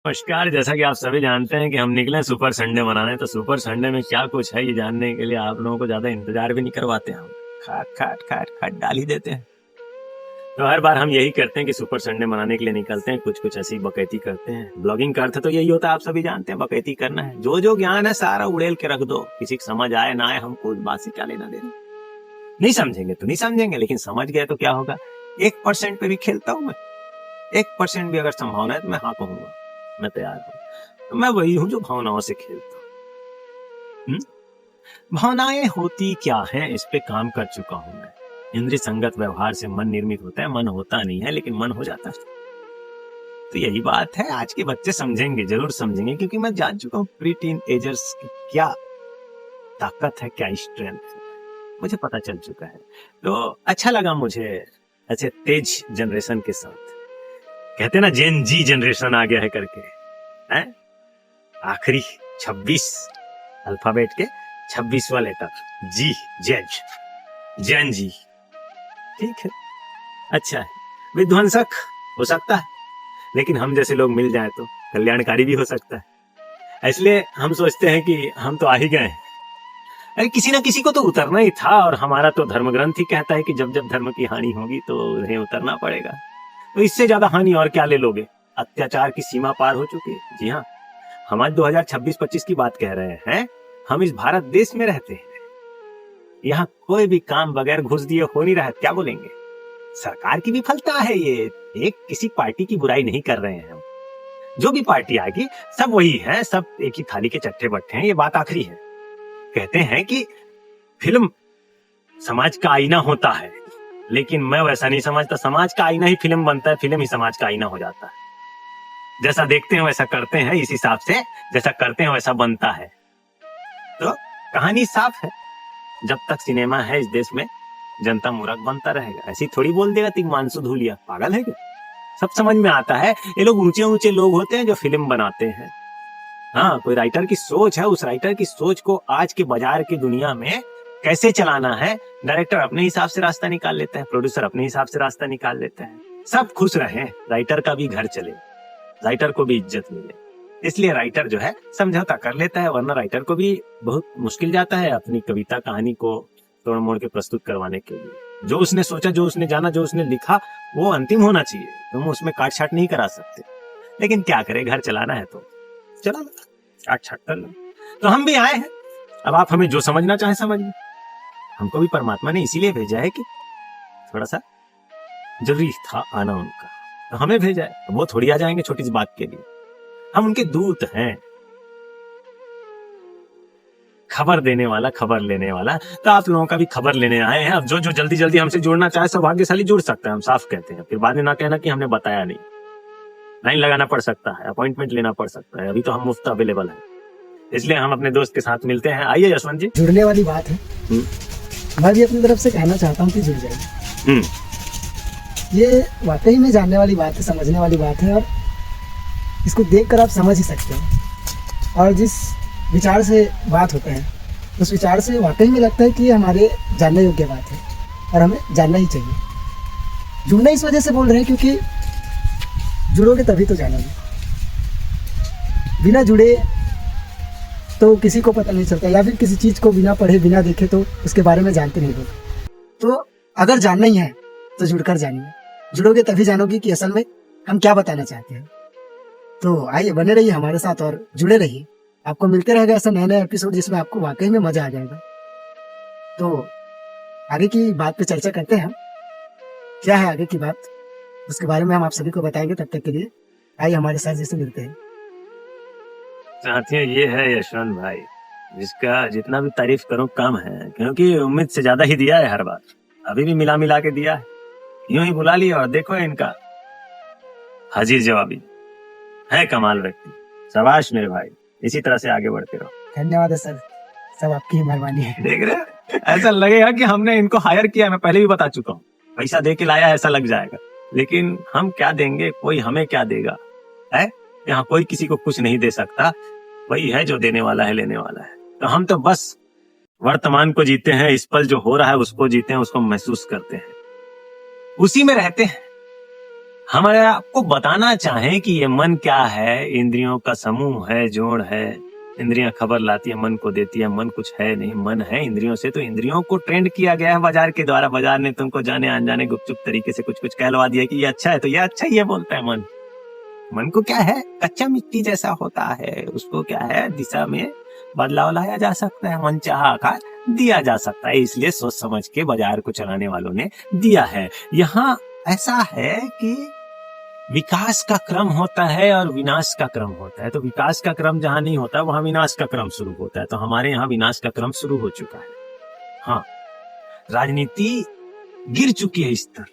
नमस्कार। जैसा कि आप सभी जानते हैं कि हम निकले सुपर संडे मनाने, तो सुपर संडे में क्या कुछ है ये जानने के लिए आप लोगों को ज्यादा इंतजार भी नहीं करवाते हम, खाट खाट खाट खाट डाल ही देते हैं। तो हर बार हम यही करते हैं कि सुपर संडे मनाने के लिए निकलते हैं, कुछ कुछ ऐसी बकैती करते हैं। ब्लॉगिंग का अर्थ तो यही होता है, आप सभी जानते हैं, बकैती करना है। जो जो ज्ञान है सारा उड़ेल के रख दो, किसी को समझ आए ना आए हमको उस बात से क्या लेना देना। नहीं समझेंगे तो नहीं समझेंगे, लेकिन समझ गए तो क्या होगा। 1% पे भी खेलता हूं मैं, 1% भी अगर संभावना है तो मैं हाँ कहूंगा, मैं तैयार हूं। तो मैं वही हूं जो भावनाओं से खेलता हूं। भावनाएं होती क्या हैं, इस पे काम कर चुका हूं मैं। इंद्रिय संगत व्यवहार से मन निर्मित होता है, मन होता नहीं है लेकिन मन हो जाता है। तो यही बात है, आज के बच्चे समझेंगे, जरूर समझेंगे, क्योंकि मैं जान चुका हूं प्री टीन एजर्स की क्या ताकत है, क्या स्ट्रेंथ है, मुझे पता चल चुका है। तो अच्छा लगा मुझे ऐसे तेज जनरेशन के साथ। कहते ना जेन जी जनरेशन आ गया है करके, हैं? आखिरी 26 अल्फाबेट के 26वां लेटर जी, जेज, जैन जी, ठीक है, अच्छा है। विध्वंसक हो सकता है, लेकिन हम जैसे लोग मिल जाए तो कल्याणकारी भी हो सकता है। इसलिए हम सोचते हैं कि हम तो आ ही गए, अरे किसी ना किसी को तो उतरना ही था, और हमारा तो धर्म ग्रंथ ही कहता है कि जब जब धर्म की हानि होगी तो उन्हें उतरना पड़ेगा। तो इससे ज्यादा हानि और क्या ले लोगे। अत्याचार की सीमा पार हो चुकी है। जी हाँ, हम आज 2026-25 की बात कह रहे हैं। हम इस भारत देश में रहते हैं, यहाँ कोई भी काम बगैर घुस दिए हो नहीं रहा है। क्या बोलेंगे, सरकार की विफलता है ये। एक किसी पार्टी की बुराई नहीं कर रहे हैं हम, जो भी पार्टी आएगी सब वही है, सब एक ही थाली के चट्टे बट्टे हैं, ये बात आखिरी है। कहते हैं कि फिल्म समाज का आईना होता है, लेकिन मैं वैसा नहीं समझता। समाज का आईना ही फिल्म बनता है, फिल्म ही समाज का आईना हो जाता है। जैसा देखते हैं वैसा करते हैं, इस हिसाब से जैसा करते हैं वैसा बनता है। तो कहानी साफ है, जब तक सिनेमा है इस देश में जनता मूर्ख बनता रहेगा। ऐसी थोड़ी बोल देगा तिग्मांशु धूलिया, पागल है क्या। सब समझ में आता है। ये लोग ऊंचे ऊंचे लोग होते हैं जो फिल्म बनाते हैं। हाँ, कोई राइटर की सोच है, उस राइटर की सोच को आज के बाजार की दुनिया में कैसे चलाना है, डायरेक्टर अपने हिसाब से रास्ता निकाल लेता है, प्रोड्यूसर अपने हिसाब से रास्ता निकाल लेता है। सब खुश रहे, राइटर का भी घर चले, राइटर को भी इज्जत मिले। इसलिए राइटर जो है समझौता कर लेता है, वरना राइटर को भी बहुत मुश्किल जाता है अपनी कविता कहानी को तोड़ मोड़ के प्रस्तुत करवाने के लिए। जो उसने सोचा, जो उसने जाना, जो उसने लिखा, वो अंतिम होना चाहिए। तुम उसमें काट छाट नहीं करा सकते। लेकिन क्या करे, घर चलाना है तो चला काट छाट कर लो। तो हम भी आए हैं, अब आप हमें जो समझना चाहे समझिए। हमको भी परमात्मा ने इसीलिए भेजा है कि थोड़ा सा जरूरी था आना उनका, तो हमें भेजा है। वो थोड़ी आ जाएंगे छोटी सी बात के लिए, हम उनके दूत हैं, खबर देने वाला, खबर लेने वाला। तो आप लोगों का भी खबर लेने आए हैं। अब जो जो जल्दी जल्दी हमसे जुड़ना चाहे सौभाग्यशाली जुड़ सकता है, हम साफ कहते हैं। फिर बाद में ना कहना कि हमने बताया नहीं। लाइन लगाना पड़ सकता है, अपॉइंटमेंट लेना पड़ सकता है, अभी तो हम मुफ्त अवेलेबल है। इसलिए हम अपने दोस्त के साथ मिलते हैं। आइए यशवंत जी। जुड़ने वाली बात है, मैं भी अपनी तरफ से कहना चाहता हूँ कि जुड़ जाइए। ये वाकई में जानने वाली बात है, समझने वाली बात है, और इसको देखकर आप समझ ही सकते हैं। और जिस विचार से बात होते हैं, उस विचार से वाकई में लगता है कि ये हमारे जानने योग्य बात है और हमें जानना ही चाहिए। जुड़ना इस वजह से बोल रहे हैं क्योंकि जुड़ोगे तभी तो जानोगे। बिना जुड़े तो किसी को पता नहीं चलता, या फिर किसी चीज़ को बिना पढ़े बिना देखे तो उसके बारे में जानते नहीं लोग। तो अगर जानना ही है तो जुड़कर जानिए, जुड़ोगे तभी जानोगे कि असल में हम क्या बताना चाहते हैं। तो आइए, बने रहिए हमारे साथ और जुड़े रहिए। आपको मिलते रहेगा ऐसा नया नया एपिसोड जिसमें आपको वाकई में मजा आ जाएगा। तो आगे की बात पे चर्चा करते हैं हम, क्या है आगे की बात, उसके बारे में हम आप सभी को बताएंगे। तब तक के लिए आइए हमारे साथ जैसे मिलते हैं। साथियों, ये है यशवंत भाई, जिसका जितना भी तारीफ करूं कम है, क्योंकि उम्मीद से ज्यादा ही दिया है हर बार। अभी भी मिला मिला के दिया है, यूं ही बुला लिया और देखो इनका हाजिर जवाबी है। कमाल व्यक्ति, शाबाश मेरे भाई, इसी तरह से आगे बढ़ते रहो। धन्यवाद है सर, सब आपकी ही मेहरबानी है। देख रहे, ऐसा लगेगा कि हमने इनको हायर किया। मैं पहले भी बता चुका हूँ, पैसा दे के लाया ऐसा लग जाएगा, लेकिन हम क्या देंगे, कोई हमें क्या देगा। है यहाँ कोई किसी को कुछ नहीं दे सकता, वही है जो देने वाला है, लेने वाला है। तो हम तो बस वर्तमान को जीते हैं, इस पल जो हो रहा है उसको जीते हैं, उसको महसूस करते हैं, उसी में रहते हैं। हमारे आपको बताना चाहें कि ये मन क्या है, इंद्रियों का समूह है, जोड़ है। इंद्रियां खबर लाती है, मन को देती है, मन कुछ है नहीं, मन है इंद्रियों से। तो इंद्रियों को ट्रेंड किया गया है बाजार के द्वारा। बाजार ने तुमको जाने अनजाने गुपचुप तरीके से कुछ कुछ कहलवा दिया कि ये अच्छा है, तो ये अच्छा ही है बोलता है मन। मन को क्या है, कच्चा मिट्टी जैसा होता है, उसको क्या है, दिशा में बदलाव लाया जा सकता है, मनचाहा आकार दिया जा सकता है। इसलिए सोच समझ के बाजार को चलाने वालों ने दिया है। यहाँ ऐसा है कि विकास का क्रम होता है और विनाश का क्रम होता है। तो विकास का क्रम जहां नहीं होता वहां विनाश का क्रम शुरू होता है। तो हमारे यहाँ विनाश का क्रम शुरू हो चुका है। हाँ, राजनीति गिर चुकी है स्तर।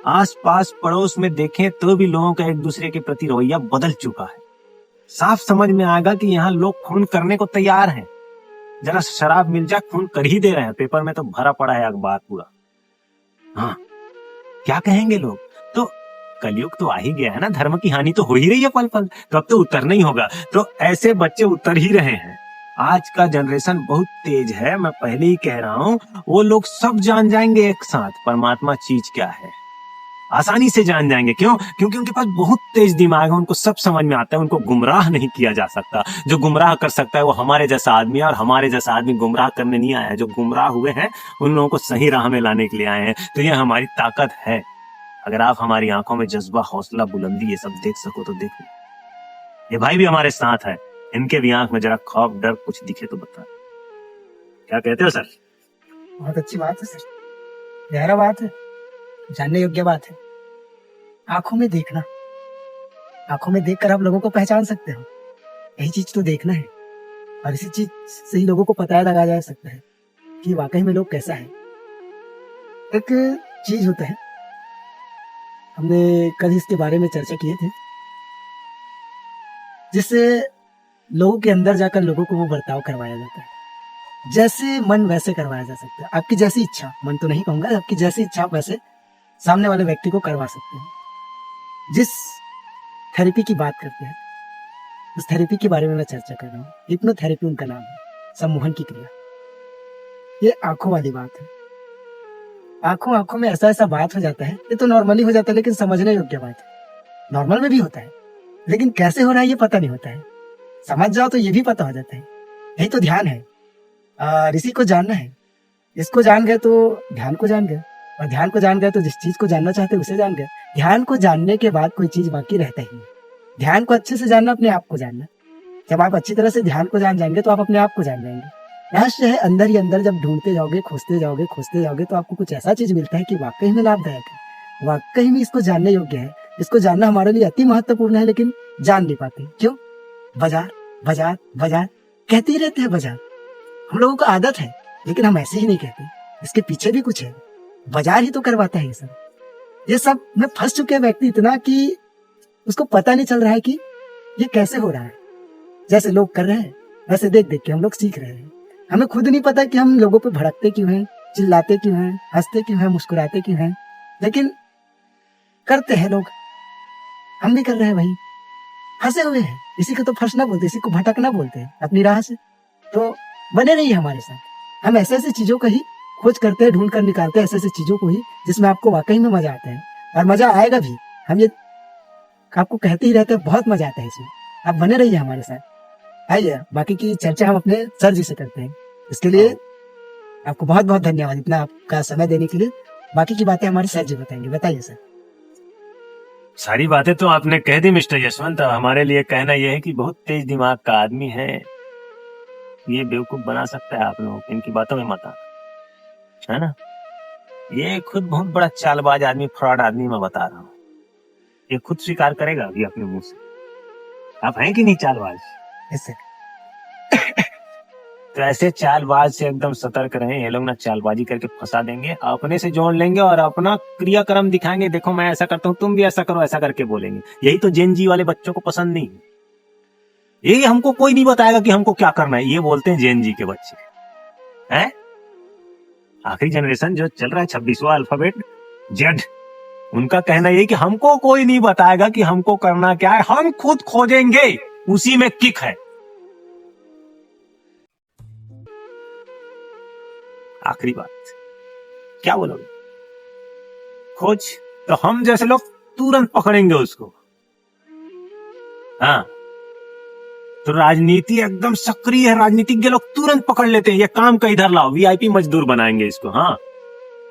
आस पास पड़ोस में देखें तो भी लोगों का एक दूसरे के प्रति रवैया बदल चुका है। साफ समझ में आएगा कि यहाँ लोग खून करने को तैयार हैं। जरा शराब मिल जाए खून कर ही दे रहे हैं। पेपर में तो भरा पड़ा है अखबार पूरा। हाँ, क्या कहेंगे लोग। तो कलयुग तो आ ही गया है ना, धर्म की हानि तो हो ही रही है पल पल, तो अब तो उतरना ही होगा। तो ऐसे बच्चे उतर ही रहे हैं। आज का जनरेशन बहुत तेज है, मैं पहले ही कह रहा हूं। वो लोग सब जान जाएंगे एक साथ परमात्मा चीज क्या है, आसानी से जान जाएंगे। क्यों? क्योंकि उनके पास बहुत तेज दिमाग है, उनको सब समझ में आता है। उनको गुमराह नहीं किया जा सकता। जो गुमराह कर सकता है वो हमारे जैसा आदमी है, और हमारे जैसा आदमी गुमराह करने नहीं आया है। जो गुमराह हुए हैं उन लोगों को सही राह में लाने के लिए आए हैं। तो ये हमारी ताकत है। अगर आप हमारी आंखों में जज्बा, हौसला, बुलंदी ये सब देख सको तो देखो। ये भाई भी हमारे साथ है, इनके भी आंख में जरा खौफ, डर कुछ दिखे तो बता। क्या कहते हो सर? बहुत अच्छी बात है सर, गहरा बात है, जानने योग्य बात है। आंखों में देखना, आंखों में देखकर आप लोगों को पहचान सकते हो। यही चीज तो देखना है, और इसी चीज से ही लोगों को पता लगाया जा सकता है कि वाकई में लोग कैसा है। एक चीज होता है, हमने कल इसके बारे में चर्चा किए थे, जिससे लोगों के अंदर जाकर लोगों को वो बर्ताव करवाया जाता है। जैसे मन वैसे करवाया जा सकता है। आपकी जैसी इच्छा, मन तो नहीं कहूंगा, आपकी जैसी इच्छा आप वैसे सामने वाले व्यक्ति को करवा सकते हैं। जिस थेरेपी की बात करते हैं, उस थेरेपी के बारे में मैं चर्चा कर रहा हूँ। हिप्नोथेरेपी उनका नाम है, सम्मोहन की क्रिया। ये आंखों वाली बात है। आंखों आंखों में ऐसा ऐसा बात हो जाता है, ये तो नॉर्मली हो जाता है, लेकिन समझने योग्य बात है। नॉर्मल में भी होता है, लेकिन कैसे हो रहा है ये पता नहीं होता है। समझ जाओ तो ये भी पता हो जाता है। यही तो ध्यान है। ऋषि को जानना है, इसको जान गए तो ध्यान को जान गए, और ध्यान को जान गए तो जिस चीज को जानना चाहते उसे जान गए। ध्यान को जानने के बाद कोई चीज बाकी रहता ही नहीं। ध्यान को अच्छे से जानना, अपने आप को जानना। जब आप अच्छी तरह से ध्यान को जान जाएंगे तो आप अपने आप को जान जाएंगे। रहस्य है अंदर ही अंदर। जब ढूंढते जाओगे, खोजते जाओगे, खोजते जाओगे, तो आपको कुछ ऐसा चीज मिलता है कि वाकई में लाभदायक है, वाकई में इसको जानने योग्य है। इसको जानना हमारे लिए अति महत्वपूर्ण है, लेकिन जान नहीं पाते। क्यों? बाजार बाजार बाजार कहते ही रहते हैं। बाजार हम लोगों को आदत है, लेकिन हम ऐसे ही नहीं कहते। इसके पीछे भी कुछ है। बाजार ही तो करवाता है ये सब। ये सब में फंस चुके हैं व्यक्ति इतना कि उसको पता नहीं चल रहा है कि ये कैसे हो रहा है। जैसे लोग कर रहे हैं वैसे देख देख के हम लोग सीख रहे हैं। हमें खुद नहीं पता कि हम लोगों पे भड़कते क्यों हैं, चिल्लाते क्यों हैं, हंसते क्यों हैं, मुस्कुराते क्यों हैं, लेकिन करते हैं लोग। हम भी कर रहे हैं वही, फंसे हुए हैं। इसी को तो फंसना बोलते हैं, इसी को भटकना बोलते हैं अपनी राह से। तो बने रहिए हमारे साथ। हम ऐसे ऐसे चीजों का ही खोज करते हैं, ढूंढ कर निकालते हैं ऐसे ऐसे चीजों को ही जिसमें आपको वाकई में मजा आता है, और मजा आएगा भी। हम ये आपको कहते ही रहते हैं, बहुत मजा आता है इसमें। आप बने रहिए हमारे साथ। आइए, बाकी की चर्चा हम अपने सर जी से करते हैं। इसके लिए आपको बहुत बहुत धन्यवाद, इतना आपका समय देने के लिए। बाकी की बातें हमारे सर जी बताएंगे। बताइए सर। सारी बातें तो आपने कह दी मिस्टर यशवंत। हमारे लिए कहना यह है कि बहुत तेज दिमाग का आदमी है, ये बेवकूफ बना सकता है आप लोग। इनकी बातों में मत आना, है ना। ये खुद बहुत बड़ा चालबाज आदमी, फ्रॉड आदमी मैं बता रहा हूँ। ये खुद स्वीकार करेगा अभी अपने मुंह से। आप हैं कि नहीं चालबाज? ऐसे तो ऐसे चालबाज से एकदम सतर्क रहें। ये लोग ना चालबाजी करके फंसा देंगे, अपने से जोड़ लेंगे और अपना क्रियाक्रम दिखाएंगे। देखो मैं ऐसा करता हूँ, तुम भी ऐसा करो, ऐसा करके बोलेंगे। यही तो जेन जी वाले बच्चों को पसंद नहीं है। ये हमको कोई नहीं बताएगा कि हमको क्या करना है, ये बोलते हैं जेन जी के बच्चे हैं। आखिरी जनरेशन जो चल रहा है 26वां अल्फाबेट जेड, उनका कहना यही कि हमको कोई नहीं बताएगा कि हमको करना क्या है, हम खुद खोजेंगे, उसी में किक है। आखिरी बात क्या बोलोगे? खोज तो हम जैसे लोग तुरंत पकड़ेंगे उसको। हाँ, तो राजनीति एकदम सक्रिय है, राजनीतिज्ञ लोग तुरंत पकड़ लेते हैं, ये काम का इधर लाओ, वीआईपी मजदूर बनाएंगे इसको। हाँ,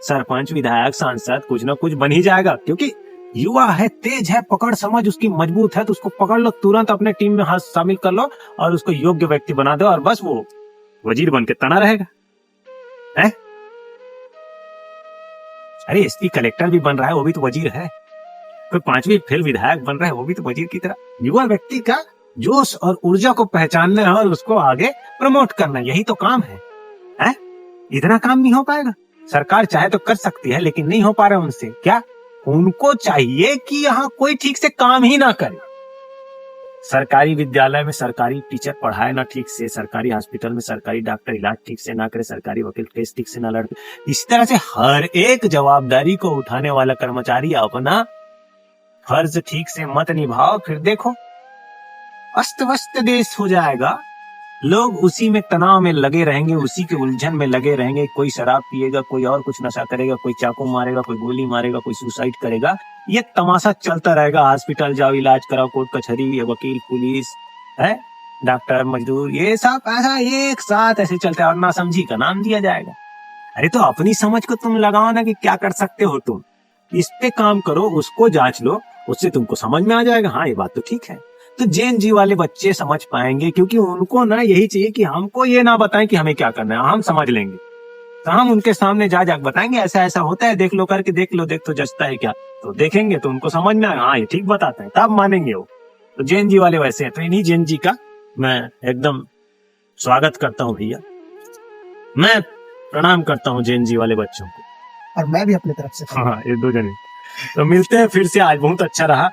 सरपंच, विधायक, सांसद कुछ ना कुछ बन ही जाएगा, क्योंकि युवा है, तेज है, पकड़ समझ उसकी मजबूत है, तो उसको पकड़ लो, तुरंत अपने टीम में हाथ शामिल कर लो और उसको योग्य व्यक्ति बना दो, और बस वो वजीर बन के तना रहेगा। है? अरे एसपी कलेक्टर भी बन रहा है, वो भी तो वजीर है। कोई 5वीं फेल विधायक बन रहा है, वो भी तो वजीर की तरह। युवा व्यक्ति का जोश और ऊर्जा को पहचानना है और उसको आगे प्रमोट करना, यही तो काम है? इतना काम नहीं हो पाएगा। सरकार चाहे तो कर सकती है, लेकिन नहीं हो पा रहा उनसे। क्या? उनको चाहिए कि यहाँ कोई ठीक से काम ही ना करे। सरकारी विद्यालय में सरकारी टीचर पढ़ाए ना ठीक से, सरकारी हॉस्पिटल में सरकारी डॉक्टर इलाज ठीक से ना करे, सरकारी वकील केस ठीक से ना लड़े। इस तरह से हर एक जवाबदारी को उठाने वाला कर्मचारी अपना फर्ज ठीक से मत निभाओ, फिर देखो अस्त व्यस्त देश हो जाएगा। लोग उसी में तनाव में लगे रहेंगे, उसी के उलझन में लगे रहेंगे। कोई शराब पिएगा, कोई और कुछ नशा करेगा, कोई चाकू मारेगा, कोई गोली मारेगा, कोई सुसाइड करेगा। ये तमाशा चलता रहेगा। हॉस्पिटल जाओ, इलाज कराओ, कोर्ट कचहरी, वकील, पुलिस, है डॉक्टर, मजदूर, ये सब ऐसा एक साथ ऐसे चलता है, और नासमझी का नाम दिया जाएगा। अरे तो अपनी समझ को तुम लगाओ ना कि क्या कर सकते हो तुम, इस पे काम करो, उसको जांच लो, उससे तुमको समझ में आ जाएगा। हाँ, ये बात तो ठीक है। तो जेन जी वाले बच्चे समझ पाएंगे, क्योंकि उनको ना यही चाहिए कि हमको ये ना बताएं कि हमें क्या करना है, हम समझ लेंगे। तो हम उनके सामने जा बताएंगे ऐसा ऐसा होता है, देख लो, करके देख लो, देख तो जचता है क्या, तो देखेंगे तो उनको समझ में आएगा, हाँ ये ठीक बताता है, तब मानेंगे वो। तो जेन जी वाले वैसे हैं। तो इन्हीं जेन जी का मैं एकदम स्वागत करता हूँ भैया, मैं प्रणाम करता हूँ जेन जी वाले बच्चों को। और मैं भी अपनी तरफ से हाँ, ये 2 जने। तो मिलते हैं फिर से, आज बहुत अच्छा रहा।